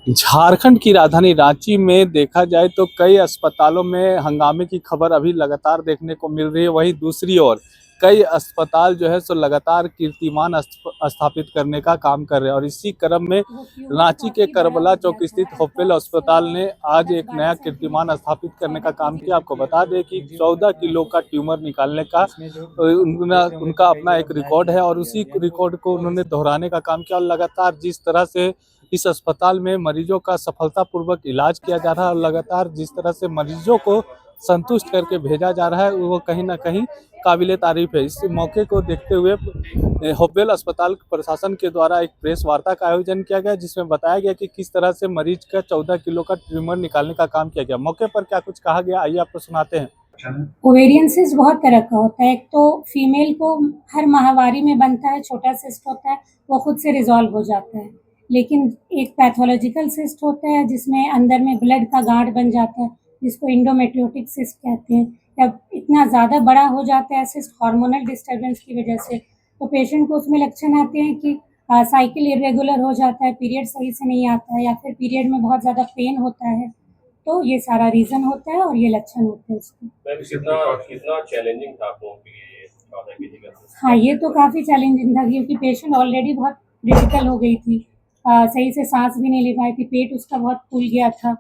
झारखंड की राजधानी रांची में देखा जाए तो कई अस्पतालों में हंगामे की खबर अभी लगातार देखने को मिल रही है। वहीं दूसरी ओर कई अस्पताल जो है सो लगातार कीर्तिमान स्थापित करने का काम कर रहे हैं और इसी क्रम में रांची के करबला चौक स्थित होपवेल अस्पताल ने आज एक नया कीर्तिमान स्थापित करने का काम किया। आपको बता दें कि 14 किलो का ट्यूमर निकालने का उनका अपना एक रिकॉर्ड है और उसी रिकॉर्ड को उन्होंने दोहराने का काम किया और लगातार जिस तरह से इस अस्पताल में मरीजों का सफलतापूर्वक इलाज किया जा रहा है और लगातार जिस तरह से मरीजों को संतुष्ट करके भेजा जा रहा है वो कहीं ना कहीं काबिले तारीफ है। इस मौके को देखते हुए होपवेल अस्पताल प्रशासन के द्वारा एक प्रेस वार्ता का आयोजन किया गया जिसमें बताया गया कि किस तरह से मरीज का 14 किलो का ट्यूमर निकालने का काम किया गया। मौके पर क्या कुछ कहा गया, आइए आपको सुनाते हैं। ओवेरियन सिस्ट बहुत तरह का होता है। एक तो फीमेल को हर माहवारी में बनता है, छोटा सिस्ट होता है, वो खुद से रिजॉल्व हो जाता है। लेकिन एक पैथोलॉजिकल सिस्ट होता है जिसमें अंदर में ब्लड का गांठ बन जाता है, जिसको इंडोमेट्रियोटिक सिस्ट कहते हैं। जब इतना ज़्यादा बड़ा हो जाता है सिस्ट हार्मोनल डिस्टर्बेंस की वजह से, तो पेशेंट को उसमें लक्षण आते हैं कि साइकिल इरेगुलर हो जाता है, पीरियड सही से नहीं आता है, या फिर पीरियड में बहुत ज़्यादा पेन होता है। तो ये सारा रीज़न होता है और ये लक्षण होते हैं उसके। कितना कितना चैलेंजिंग था आप लोगों के लिए ये 14 केजी का? हाँ, ये तो काफ़ी चैलेंजिंग था क्योंकि पेशेंट ऑलरेडी बहुत क्रिटिकल हो गई थी। सही से सांस भी नहीं ले पाई थी, पेट उसका बहुत फूल गया था,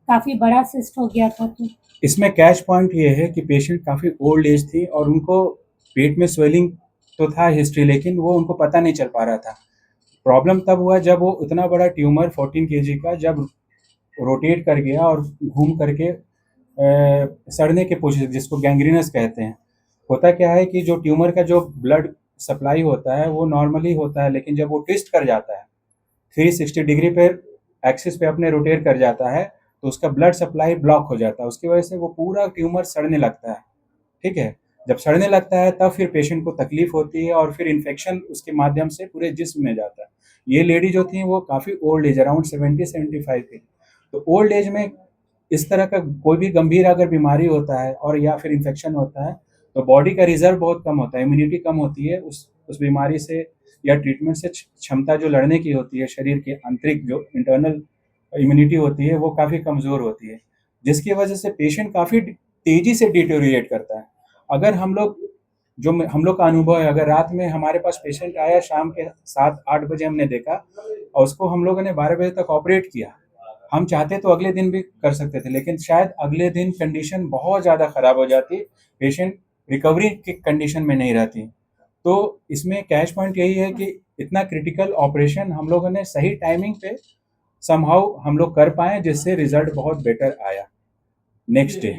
काफ़ी बड़ा सिस्ट हो गया था। तो इसमें कैच पॉइंट ये है कि पेशेंट काफ़ी ओल्ड एज थी और उनको पेट में स्वेलिंग तो था हिस्ट्री, लेकिन वो उनको पता नहीं चल पा रहा था। प्रॉब्लम तब हुआ जब वो इतना बड़ा ट्यूमर 14 केजी का जब रोटेट कर गया और घूम करके सड़ने के पोजीशन, जिसको गैंग्रीनस कहते हैं। होता क्या है कि जो ट्यूमर का जो ब्लड सप्लाई होता है वो नॉर्मली होता है, लेकिन जब वो ट्विस्ट कर जाता है 360 डिग्री पे एक्सिस पे अपने रोटेट कर जाता है तो उसका ब्लड सप्लाई ब्लॉक हो जाता है। उसकी वजह से वो पूरा ट्यूमर सड़ने लगता है। ठीक है, जब सड़ने लगता है तब फिर पेशेंट को तकलीफ होती है और फिर इन्फेक्शन उसके माध्यम से पूरे जिस्म में जाता है। ये लेडी जो थी वो काफ़ी ओल्ड एज, अराउंड 70-75 थी। तो ओल्ड एज में इस तरह का कोई भी गंभीर अगर बीमारी होता है और या फिर इन्फेक्शन होता है तो बॉडी का रिजर्व बहुत कम होता है, इम्यूनिटी कम होती है उस बीमारी से या ट्रीटमेंट से। क्षमता जो लड़ने की होती है, शरीर के आंतरिक जो इंटरनल इम्यूनिटी होती है वो काफ़ी कमज़ोर होती है, जिसकी वजह से पेशेंट काफ़ी तेज़ी से डिटेरियोरेट करता है। अगर हम लोग का अनुभव है, अगर रात में हमारे पास पेशेंट आया शाम के 7-8 बजे हमने देखा और उसको हम लोगों ने 12 बजे तक ऑपरेट किया। हम चाहते तो अगले दिन भी कर सकते थे, लेकिन शायद अगले दिन कंडीशन बहुत ज़्यादा ख़राब हो जाती, पेशेंट रिकवरी की कंडीशन में नहीं रहती। तो इसमें कैच पॉइंट यही है कि इतना क्रिटिकल ऑपरेशन हम लोगों ने सही टाइमिंग पे समहाउ हम लोग कर पाए, जिससे रिजल्ट बहुत बेटर आया नेक्स्ट डे।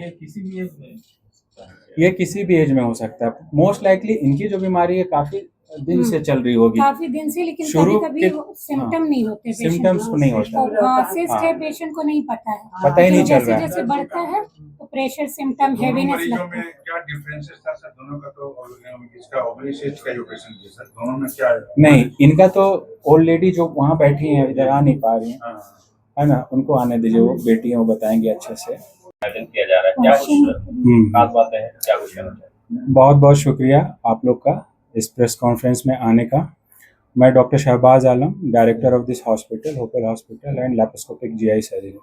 ये किसी भी एज में हो सकता है। मोस्ट लाइकली इनकी जो बीमारी है काफ़ी दिन से चल रही होगी, काफ़ी दिन से, लेकिन शुरू कभी-कभी के सिम्पटम नहीं होते पेशेंट सिम्टम्स को। नहीं होता। हाँ, सिस्ट हाँ। है, पेशेंट को नहीं पता है। पता ही नहीं चल रहा है। जैसे-जैसे बढ़ता है तो प्रेशर सिम्टम, दोनों हेवीनेस मरीजों लगता में है। क्या डिफरेंसेस था सर? दोनों का तो इसका ओवरी सिस्ट का जो पेशेंट है सर, दोनों में क्या है? नहीं, इनका तो ओल्ड लेडी जो वहाँ बैठी हैं इधर आ नहीं पा रही हैं, हाँ। है ना, उनको आने दीजिए, वो बेटी हैं, वो बताएंगे अच्छे से। आयोजन किया जा रहा है, क्या कुछ खास बातें हैं, क्या कुछ कहना चाहिए? बहुत बहुत शुक्रिया आप लोग का इस प्रेस कॉन्फ्रेंस में आने का। मैं doctor Shahbaz Alam, director of this hospital, Hopewell hospital and laparoscopic GI surgery.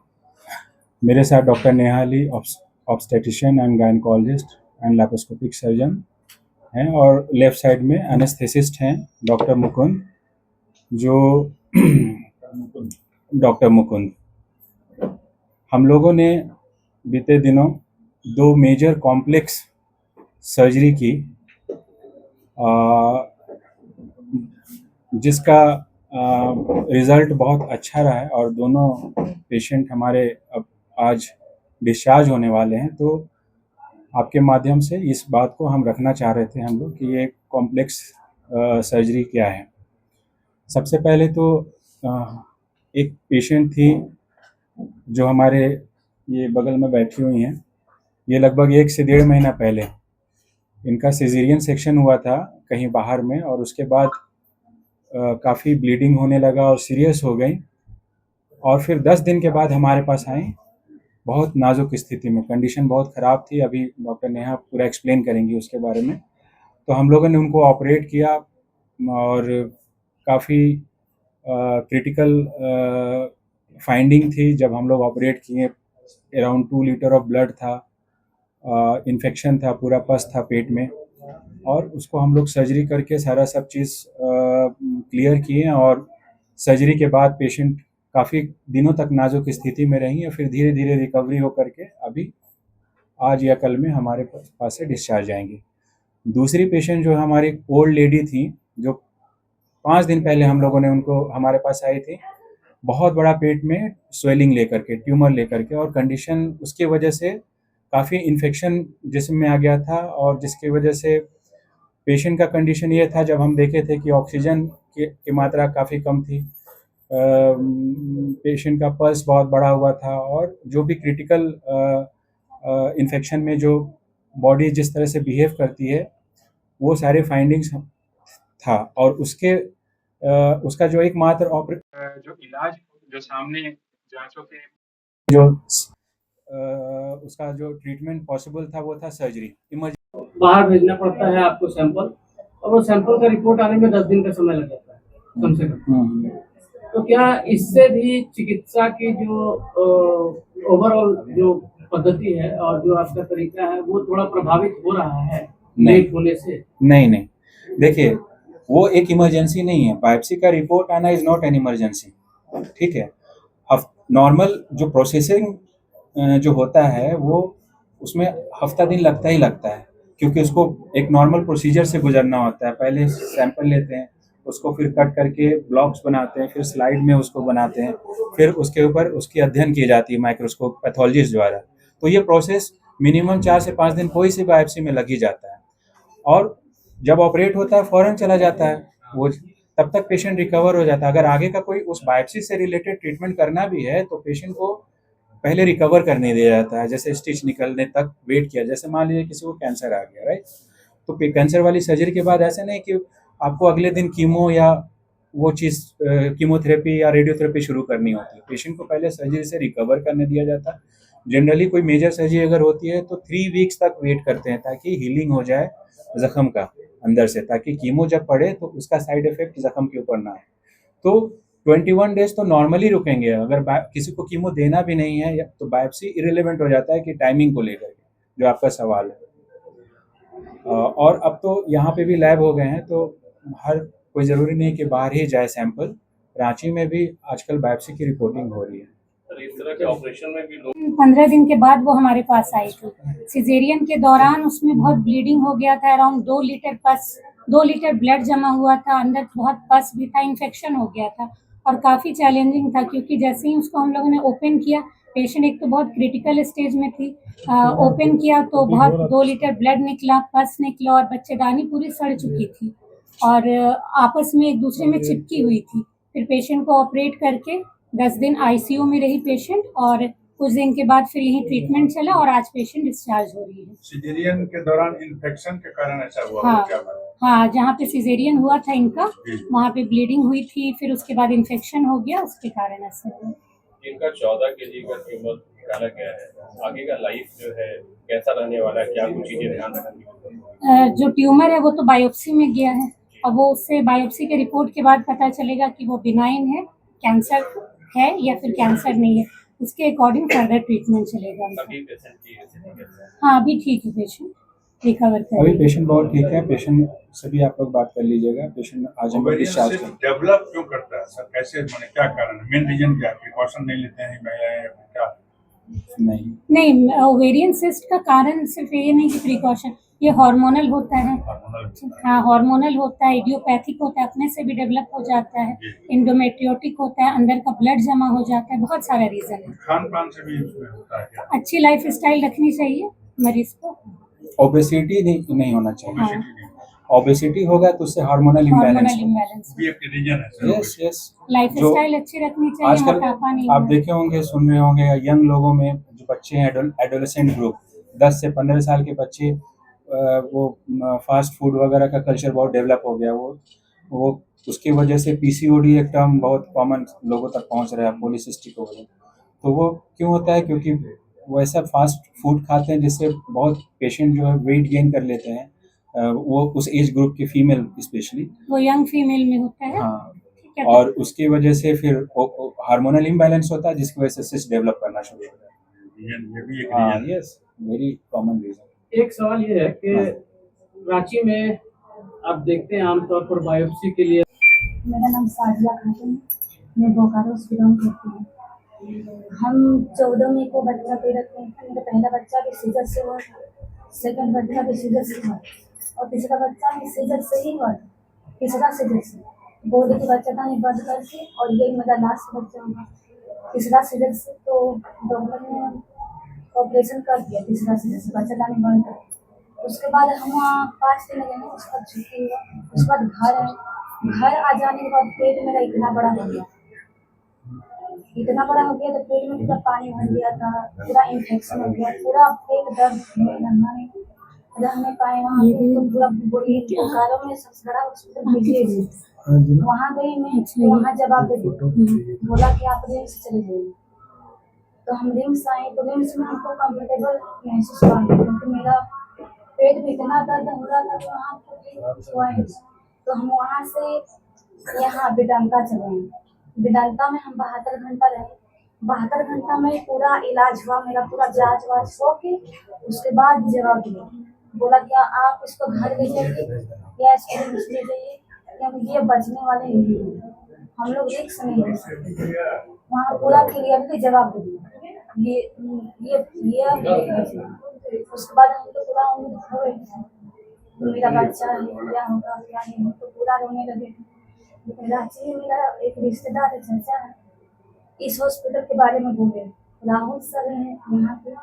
मेरे साथ doctor Neha Ali, obstetrician and gynaecologist and laparoscopic surgeon हैं, और लेफ्ट साइड में एनेस्थेसिस्ट हैं डॉक्टर मुकुंद, जो डॉक्टर मुकुंद। हम लोगों ने बीते दिनों 2 मेजर कॉम्प्लेक्स सर्जरी की, जिसका रिज़ल्ट बहुत अच्छा रहा है और दोनों पेशेंट हमारे अब आज डिस्चार्ज होने वाले हैं। तो आपके माध्यम से इस बात को हम रखना चाह रहे थे हम लोग कि ये कॉम्प्लेक्स सर्जरी क्या है। सबसे पहले तो एक पेशेंट थी जो हमारे ये बगल में बैठी हुई हैं। ये लगभग 1 से 1.5 महीना पहले इनका सिजेरियन सेक्शन हुआ था कहीं बाहर में, और उसके बाद काफ़ी ब्लीडिंग होने लगा और सीरियस हो गई, और फिर 10 दिन के बाद हमारे पास आई, बहुत नाजुक स्थिति में, कंडीशन बहुत ख़राब थी। अभी डॉक्टर नेहा पूरा एक्सप्लेन करेंगी उसके बारे में। तो हम लोगों ने उनको ऑपरेट किया और काफ़ी क्रिटिकल फाइंडिंग थी जब हम लोग ऑपरेट किए, अराउंड 2 लीटर ऑफ ब्लड था, इन्फेक्शन था, पूरा पस था पेट में, और उसको हम लोग सर्जरी करके सारा सब चीज़ क्लियर किए। और सर्जरी के बाद पेशेंट काफ़ी दिनों तक नाजुक स्थिति में रही है, फिर धीरे धीरे रिकवरी हो करके अभी आज या कल में हमारे पास से डिस्चार्ज आएंगी। दूसरी पेशेंट जो हमारी ओल्ड लेडी थी, जो 5 दिन पहले हम लोगों ने उनको हमारे पास आई थी, बहुत बड़ा पेट में स्वेलिंग लेकर के, ट्यूमर लेकर के, और कंडीशन उसके वजह से काफ़ी इन्फेक्शन जिस्म में आ गया था, और जिसकी वजह से पेशेंट का कंडीशन ये था, जब हम देखे थे कि ऑक्सीजन की मात्रा काफ़ी कम थी, पेशेंट का पल्स बहुत बढ़ा हुआ था, और जो भी क्रिटिकल इन्फेक्शन में जो बॉडी जिस तरह से बिहेव करती है वो सारे फाइंडिंग्स था। और उसका जो एकमात्र जो इलाज, जो सामने जांचों के जो उसका जो ट्रीटमेंट पॉसिबल था वो था सर्जरी। बाहर भेजना पड़ता है आपको सैंपल, और वो सैंपल का रिपोर्ट आने में 10 दिन का समय लग जाता है कम से कम। तो क्या इससे भी चिकित्सा की जो ओवरऑल जो पद्धति है और जो आपका तरीका है वो थोड़ा प्रभावित हो रहा है लेट होने से? नहीं, देखिए वो एक इमरजेंसी नहीं है। बायोप्सी का रिपोर्ट आना इज नॉट एन इमरजेंसी, ठीक है। नॉर्मल जो प्रोसेसिंग जो होता है वो उसमें हफ्ता दिन लगता ही लगता है, क्योंकि उसको एक नॉर्मल प्रोसीजर से गुजरना होता है। पहले सैंपल लेते हैं, उसको फिर कट करके ब्लॉक्स बनाते हैं, फिर स्लाइड में उसको बनाते हैं, फिर उसके ऊपर उसकी अध्ययन की जाती है माइक्रोस्कोप पैथोलॉजिस्ट द्वारा। तो ये प्रोसेस मिनिमम 4 से 5 दिन कोई सी बायोप्सी में लग ही जाता है, और जब ऑपरेट होता है फ़ौरन चला जाता है वो, तब तक पेशेंट रिकवर हो जाता है। अगर आगे का कोई उस बायोप्सी से रिलेटेड ट्रीटमेंट करना भी है तो पेशेंट को पहले रिकवर करने दिया जाता है, जैसे स्टिच निकलने तक वेट किया। जैसे मान लीजिए किसी को कैंसर आ गया, राइट, तो कैंसर वाली सर्जरी के बाद ऐसे नहीं कि आपको अगले दिन कीमो या वो चीज़ कीमोथेरेपी या रेडियोथेरेपी शुरू करनी होती है। पेशेंट को पहले सर्जरी से रिकवर करने दिया जाता है। जनरली कोई मेजर सर्जरी अगर होती है तो 3 वीक्स तक वेट करते हैं ताकि हीलिंग हो जाए जख्म का अंदर से, ताकि कीमो जब पड़े तो उसका साइड इफेक्ट जख्म के ऊपर ना आए। तो 21 डेज तो नॉर्मली रुकेंगे। अगर किसी को कीमो देना भी नहीं है तो बायोप्सी इरेलेवेंट हो जाता है कि टाइमिंग को लेकर के, जो आपका सवाल है। और अब तो यहाँ पे भी लैब हो गए हैं, तो हर कोई ज़रूरी नहीं कि बाहर ही जाए सैंपल। रांची में भी आजकल बायोप्सी की रिपोर्टिंग हो रही है। इस तरह के ऑपरेशन में भी लोग 15 दिन के बाद वो हमारे पास आई थी। सिजेरियन के दौरान उसमें बहुत ब्लीडिंग हो गया था, अराउंड 2 लीटर ब्लड जमा हुआ था, अंदर बहुत पस भी था, इन्फेक्शन हो गया था और काफ़ी चैलेंजिंग था, क्योंकि जैसे ही उसको हम लोगों ने ओपन किया, पेशेंट एक तो बहुत क्रिटिकल स्टेज में थी, ओपन किया तो बहुत 2 लीटर ब्लड निकला, पस निकला और बच्चेदानी पूरी सड़ चुकी थी और आपस में एक दूसरे में चिपकी हुई थी। फिर पेशेंट को ऑपरेट करके 10 दिन आईसीयू में रही पेशेंट, और कुछ दिन के बाद फिर यही ट्रीटमेंट चला और आज पेशेंट डिस्चार्ज हो रही है। सिजेरियन के दौरान इन्फेक्शन के कारण ऐसा हुआ? हाँ, क्या बात? हाँ, जहाँ पे सिजेरियन हुआ था इनका, वहाँ पे ब्लीडिंग हुई थी, फिर उसके बाद इन्फेक्शन हो गया, उसके कारण ऐसा हुआ। इनका 14 kg का ट्यूमर निकाला गया है, आगे का लाइफ जो है कैसा रहने वाला है, क्या कुछ चीजें ध्यान रखनी? जो ट्यूमर है वो तो बायोप्सी में गया है, अब वो उससे बायोप्सी के रिपोर्ट के बाद पता चलेगा कि वो बिनाइन है, कैंसर है या फिर कैंसर नहीं है, उसके अकॉर्डिंग फर्दर ट्रीटमेंट चलेगा। अभी पेशेंट की स्थिति कैसी है? हाँ, अभी ठीक है, पेशेंट रिकवर कर अभी रही है। पेशेंट बहुत ठीक है। पेशेंट से भी आप लोग बात कर लीजिएगा। पेशेंट आज हम डिस्चार्ज कर। डेवलप क्यों करता है सर? कैसे, माने क्या कारण है? मेन रीजन क्या है? प्रिकॉशन नहीं लेते हैं महिलाएं या फिर क्या? नहीं, ओवेरियन सिस्ट का कारण सिर्फ ये नहीं कि प्रिकॉशन, ये हार्मोनल होता है। हाँ, हार्मोनल होता है, इडियोपैथिक होता है, अपने से भी डेवलप हो जाता है, इंडोमेट्रियोटिक होता है, अंदर का ब्लड जमा हो जाता है, बहुत सारा रीजन है। खान पान से भी उसमें होता है क्या? अच्छी लाइफ स्टाइल रखनी चाहिए मरीज को। ओबेसिटी नहीं होना चाहिए। हाँ, ओबेसिटी होगा तो उससे हार्मोनल हार्मोनल इम्बैलेंस इम्बैलेंस। भी एक रीजन है सर। यस लाइफ जो स्टाइल अच्छी रखनी चाहिए, आजकल मोटापा नहीं आप होना। देखे होंगे, सुन रहे होंगे, यंग लोगों में जो बच्चे हैं, एडोलेसेंट ग्रुप, 10 से 15 साल के बच्चे, वो फास्ट फूड वगैरह का कल्चर बहुत डेवलप हो गया। वो उसकी वजह से पीसीओडी एक टर्म बहुत कॉमन लोगों तक पहुंच रहा है, पॉलीसिस्टिक ओवरी। तो वो क्यों होता है? क्योंकि वो ऐसा फास्ट फूड खाते हैं जिससे बहुत पेशेंट जो है वेट गेन कर लेते हैं, वो उस एज ग्रुप के फीमेल स्पेशली। वो यंग फीमेल में होता है। हाँ, क्या और उसकी वजह से फिर हार्मोनल इम्बैलेंस होता है, जिसकी वजह से सिस्ट डेवलप करना शुरू हो जाता ये भी एक है। Reason yes, very common reason. एक सवाल ये है कि रांची में आप देखते हैं आमतौर पर बायोप्सी के लिए। मेरा नाम साजिया खातून है, मैं बोकारो से बिलोंग करती हूँ। हम 14 मई को बच्चा दे रखे हैं। मेरा पहला बच्चा भी सीजर से हुआ था, सेकंड बच्चा भी सीजर से हुआ और तीसरा बच्चा भी सीजर से ही हुआ, तीसरा सीजर से। बोले कि बच्चादानी बंद करके और ये मेरा लास्ट बच्चा होगा, तीसरा सीजर से। तो डॉक्टर ने ऑपरेशन कर दिया तीसरा सीजर से, बच्चादानी बंद कर। उसके बाद हम वहाँ 5 दिन गए, उसके बाद छुट्टी हुआ। उसके बाद घर आए, घर आ जाने के बाद पेट मेरा इतना बड़ा हो गया, इतना बड़ा हो गया तो पेट में पूरा पानी भर गया था, पूरा इन्फेक्शन हो गया, पूरा पेट दर्द रह नहीं पाए वहाँ पे। तो पूरा बोली बोकारो में सबसे बड़ा हॉस्पिटल भेजिए। वहाँ गई मैं, तो वहाँ जवाब दे दिया, बोला कि आप रिम्स चले जाइए। तो हम रिम्स आए, तो रिम्स में हमको कंफर्टेबल महसूस हुआ, क्योंकि मेरा पेट में इतना दर्द हो रहा था कि वहाँ हुआ है। तो हम वहाँ से यहाँ वेदांता चले गए। वेदांता में हम 72 घंटा रहे। 72 घंटा में पूरा इलाज हुआ, मेरा पूरा जांच वाच हो के उसके बाद जवाब दिया, बोला क्या आप इसको घर ले जाइए या इसको रिम्स ले जाइए, क्योंकि ये बचने वाले नहीं हैं, हम लोग रिस्क नहीं ले सकते। वहाँ पूरा क्लियरली जवाब दे दिया, ये उसके बाद हम लोग पूरा उम्मीद हो गई थी मेरा बच्चा है, क्या होगा क्या नहीं, तो पूरा रोने लगे थे। रांची में मेरा एक रिश्तेदार है, चाचा है, इस हॉस्पिटल के बारे में बोले, राहुल सर हैं यहाँ पे,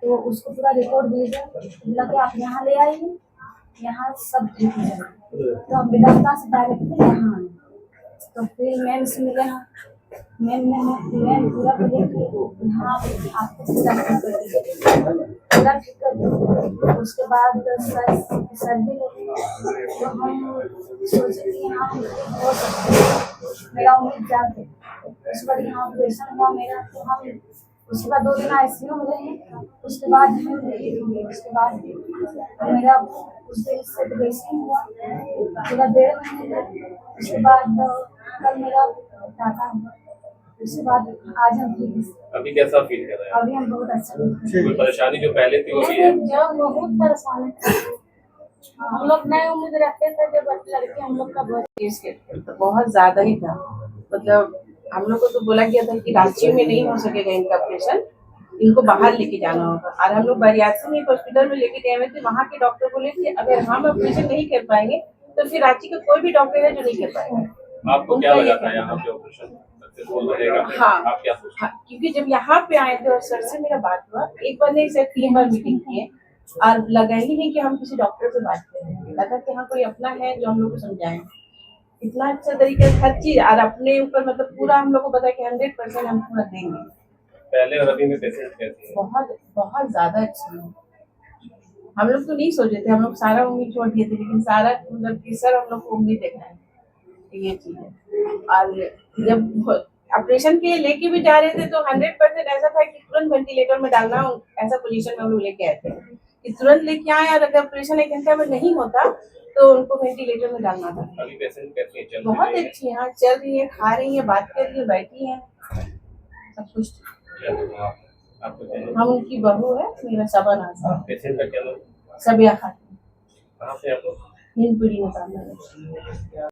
तो उसको पूरा रिपोर्ट भेजा, बोला कि आप यहाँ ले आइए, यहाँ सब ठीक हो जाएगा। तो हम वेदांता से डायरेक्टली यहाँ आए। तो फिर मैम से मिले हैं, मैम पूरा बोले कि हाँ आपको पूरा ठीक कर देंगे, पूरा ठीक कर देंगे। उसके बाद सर भी लगे, तो हम सोचे कि यहाँ हो सकता है, मेरा उम्मीद जाग गई। उस पर यहाँ ऑपरेशन हुआ मेरा, तो हम उसके बाद 2 दिन ICU में रहे। उसके बाद उसके बाद मेरा उस दिन से ड्रेसिंग हुआ पूरा 1.5 महीने तक। उसके बाद कल मेरा टाटा हुआ, उसके बाद आज हम ठीक हैं। अभी कैसा फील कर रहे हैं? अभी हम बहुत अच्छा फील कर रहे कोई परेशानी जो पहले थी वो भी है? हैं। बहुत परेशान है, हम लोग नए उम्मीद रखते थे जब लड़की हम लोग का तो बहुत ज्यादा ही था। मतलब हम लोग को तो बोला गया था कि रांची में नहीं हो सकेगा इनका ऑपरेशन, इनको बाहर लेके जाना होगा। और हम लोग बरियातपुर में एक हॉस्पिटल में लेके गए हुए थे, वहाँ के डॉक्टर बोले कि अगर हम ऑपरेशन नहीं कर पाएंगे तो फिर रांची का कोई भी डॉक्टर है जो नहीं कर पाएगा। आपको क्या लगा था यहाँ पे ऑपरेशन सक्सेसफुल रहेगा? हाँ, आप क्या सोचते हैं? हाँ, क्योंकि जब यहाँ पे आए थे और सर से मेरा बात हुआ, एक बार नहीं सर 3 बार मीटिंग किए, और लगा ही नहीं कि हम किसी डॉक्टर से बात कर रहे हैं, लगा कि हाँ कोई अपना है जो हम लोग को समझाए। इतना अच्छा तरीके से हर चीज और अपने ऊपर मतलब पूरा हम लोग को पता है कि 100% हम पूरा देंगे। पहले और अभी में पेशेंट कैसे हैं? बहुत बहुत ज्यादा अच्छी है। हम लोग तो नहीं सोचे थे, हम लोग सारा उम्मीद छोड़ दिए थे, लेकिन सारा मतलब कि सर हम लोग को उम्मीद देखना है, ये चीज है। और जब ऑपरेशन के लेके भी जा रहे थे तो 100% ऐसा था कि तुरंत वेंटिलेटर में डालना, ऐसा पोजीशन में हम लोग लेके आए थे कि तुरंत लेके आए, और अगर ऑपरेशन 1 घंटा में नहीं होता तो उनको वेंटिलेटर में डालना था। अभी पेशेंट कैसी है? चल बहुत रही है? अच्छी है, हाँ चल रही है, खा रही है, बात कर रही है, बैठी है, सब कुछ। आपको क्या नाम? हम उनकी बहू है, मेरा सबा नाम है, पेशेंट का क्या नाम? सबिया खातून, कहाँ से आप लोग? हिंदपुरी में काम कर रहे हैं।